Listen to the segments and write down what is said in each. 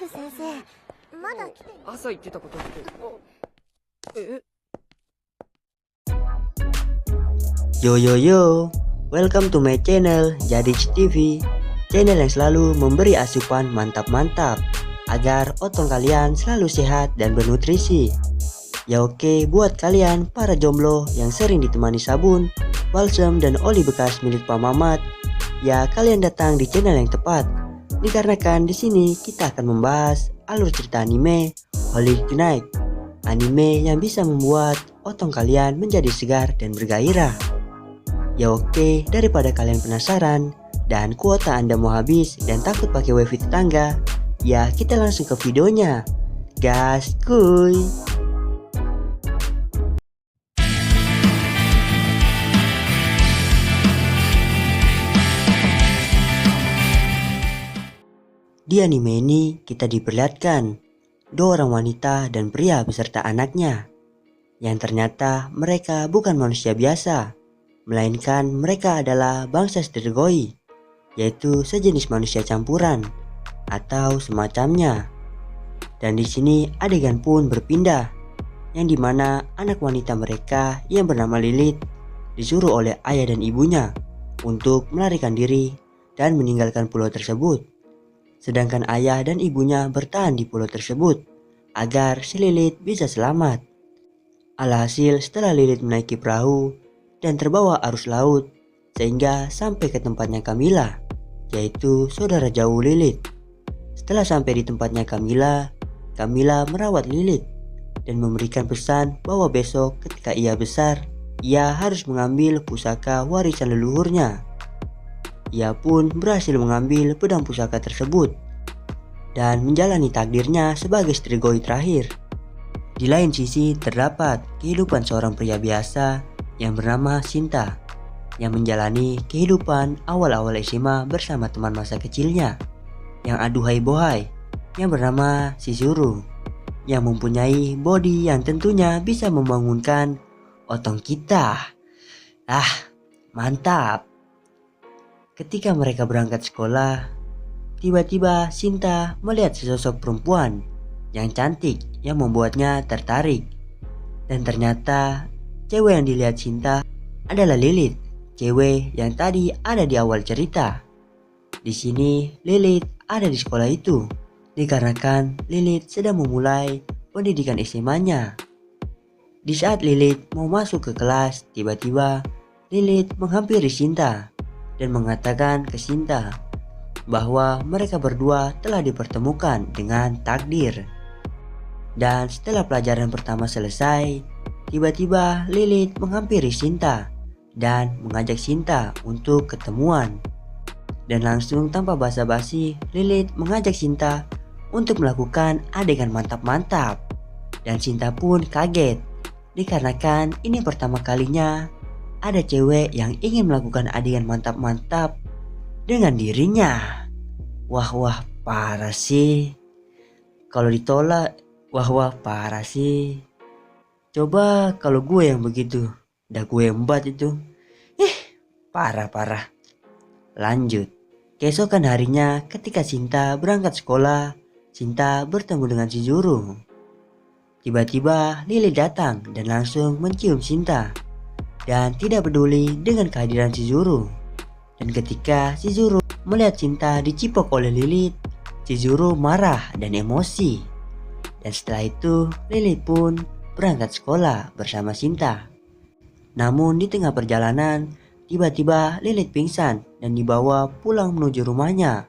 フ先生、まだ来て朝言ってたことって。Yo yo yo, welcome to my channel Jadich TV, channel yang selalu memberi asupan mantap-mantap agar otot kalian selalu sehat dan bernutrisi. Ya oke, buat kalian para jomblo yang sering ditemani sabun, balsam dan oli bekas milik Pak Mamat, ya kalian datang di channel yang tepat. Dikarenakan di sini kita akan membahas alur cerita anime Holy Knight, anime yang bisa membuat otot kalian menjadi segar dan bergairah. Ya oke, daripada kalian penasaran dan kuota Anda mau habis dan takut pakai wifi tetangga, ya kita langsung ke videonya. Gas kuy. Di anime ini kita diperlihatkan dua orang wanita dan pria beserta anaknya, yang ternyata mereka bukan manusia biasa, melainkan mereka adalah bangsa Strigoi, yaitu sejenis manusia campuran atau semacamnya. Dan di sini adegan pun berpindah, yang dimana anak wanita mereka yang bernama Lilith disuruh oleh ayah dan ibunya untuk melarikan diri dan meninggalkan pulau tersebut. Sedangkan ayah dan ibunya bertahan di pulau tersebut agar si Lilith bisa selamat. Alhasil setelah Lilith menaiki perahu dan terbawa arus laut sehingga sampai ke tempatnya Camilla, yaitu saudara jauh Lilith. Setelah sampai di tempatnya Camilla merawat Lilith dan memberikan pesan bahwa besok ketika ia besar, ia harus mengambil pusaka warisan leluhurnya. Ia pun berhasil mengambil pedang pusaka tersebut dan menjalani takdirnya sebagai Strigoi terakhir. Di lain sisi terdapat kehidupan seorang pria biasa yang bernama Shinta, yang menjalani kehidupan awal-awal SMA bersama teman masa kecilnya yang aduhai bohai yang bernama Chizuru, yang mempunyai body yang tentunya bisa membangunkan otot kita. Mantap. Ketika mereka berangkat sekolah, tiba-tiba Shinta melihat sesosok perempuan yang cantik yang membuatnya tertarik. Dan ternyata cewek yang dilihat Shinta adalah Lilith, cewek yang tadi ada di awal cerita. Di sini Lilith ada di sekolah itu dikarenakan Lilith sedang memulai pendidikan SMA-nya. Di saat Lilith mau masuk ke kelas, tiba-tiba Lilith menghampiri Shinta dan mengatakan ke Shinta bahwa mereka berdua telah dipertemukan dengan takdir. Dan setelah pelajaran pertama selesai, tiba-tiba Lilith menghampiri Shinta dan mengajak Shinta untuk ketemuan. Dan langsung tanpa basa-basi, Lilith mengajak Shinta untuk melakukan adegan mantap-mantap. Dan Shinta pun kaget dikarenakan ini pertama kalinya ada cewek yang ingin melakukan adegan mantap-mantap dengan dirinya. Wah parah sih. Kalau ditolak, wah parah sih. Coba kalau gue yang begitu, dah gue embat itu. Parah. Lanjut. Keesokan harinya ketika Shinta berangkat sekolah, Shinta bertemu dengan Chizuru. Tiba-tiba Lily datang dan langsung mencium Shinta dan tidak peduli dengan kehadiran Chizuru. Dan ketika Chizuru melihat Shinta dicipok oleh Lilith, Chizuru marah dan emosi. Dan setelah itu Lilith pun berangkat sekolah bersama Shinta. Namun di tengah perjalanan, tiba-tiba Lilith pingsan dan dibawa pulang menuju rumahnya.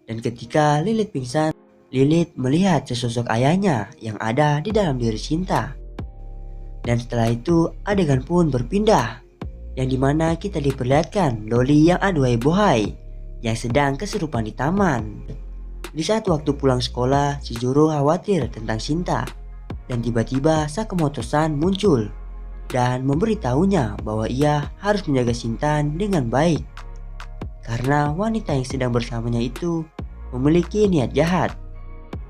Dan ketika Lilith pingsan, Lilith melihat sesosok ayahnya yang ada di dalam diri Shinta. Dan setelah itu adegan pun berpindah, yang dimana kita diperlihatkan Loli yang aduhai bohai yang sedang kesurupan di taman. Di saat waktu pulang sekolah, Chizuru khawatir tentang Shinta. Dan tiba-tiba Sakamoto-san muncul dan memberitahunya bahwa ia harus menjaga Shinta dengan baik, karena wanita yang sedang bersamanya itu memiliki niat jahat.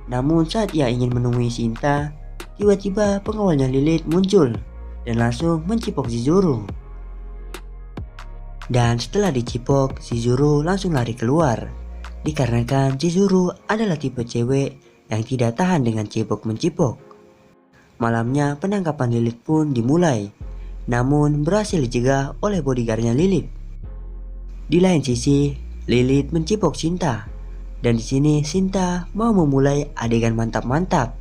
Namun saat ia ingin menemui Shinta, tiba-tiba pengawalnya Lilith muncul dan langsung mencipok Chizuru. Dan setelah dicipok, Chizuru langsung lari keluar dikarenakan Chizuru adalah tipe cewek yang tidak tahan dengan cipok-mencipok. Malamnya penangkapan Lilith pun dimulai, namun berhasil dicegah oleh bodyguardnya Lilith. Di lain sisi, Lilith mencipok Shinta, dan di sini Shinta mau memulai adegan mantap-mantap,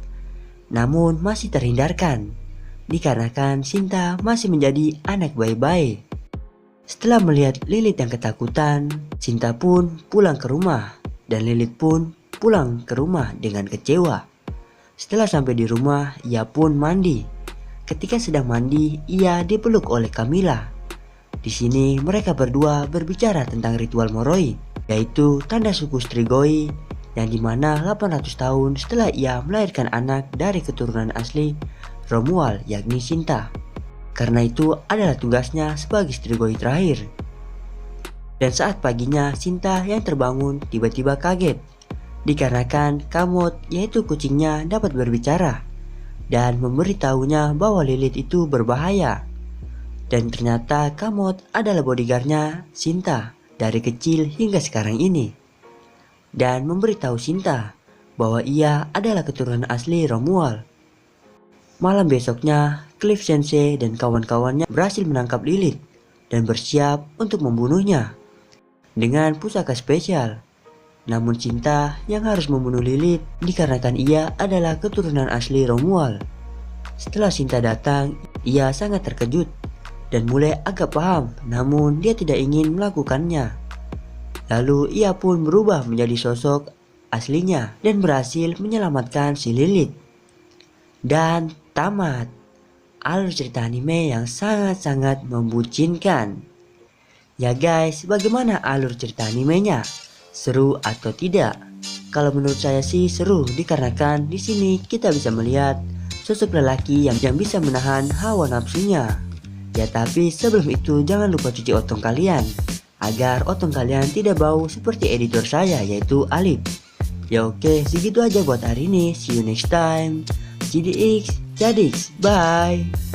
namun masih terhindarkan, dikarenakan Shinta masih menjadi anak baik-baik. Setelah melihat Lilith yang ketakutan, Shinta pun pulang ke rumah, dan Lilith pun pulang ke rumah dengan kecewa. Setelah sampai di rumah, ia pun mandi. Ketika sedang mandi, ia dipeluk oleh Camilla. Di sini mereka berdua berbicara tentang ritual Moroi, yaitu tanda suku Strigoi, yang dimana 800 tahun setelah ia melahirkan anak dari keturunan asli Romuald, yakni Shinta. Karena itu adalah tugasnya sebagai Strigoi terakhir. Dan saat paginya, Shinta yang terbangun tiba-tiba kaget, dikarenakan Kamot, yaitu kucingnya, dapat berbicara dan memberitahunya bahwa Lilith itu berbahaya. Dan ternyata Kamot adalah bodyguardnya Shinta dari kecil hingga sekarang ini, dan memberitahu Shinta bahwa ia adalah keturunan asli Romuald. Malam besoknya, Cliff Sensei dan kawan-kawannya berhasil menangkap Lilith dan bersiap untuk membunuhnya dengan pusaka spesial. Namun Shinta yang harus membunuh Lilith dikarenakan ia adalah keturunan asli Romuald. Setelah Shinta datang, ia sangat terkejut dan mulai agak paham, namun dia tidak ingin melakukannya. Lalu ia pun berubah menjadi sosok aslinya dan berhasil menyelamatkan si Lilith. Dan tamat alur cerita anime yang sangat-sangat membucinkan. Ya guys, bagaimana alur cerita animenya? Seru atau tidak? Kalau menurut saya sih seru, dikarenakan di sini kita bisa melihat sosok lelaki yang bisa menahan hawa nafsunya. Ya tapi sebelum itu jangan lupa cuci otong kalian, agar otong kalian tidak bau seperti editor saya, yaitu Alif. Ya oke, segitu aja buat hari ini. See you next time. GDX, Jadix, bye.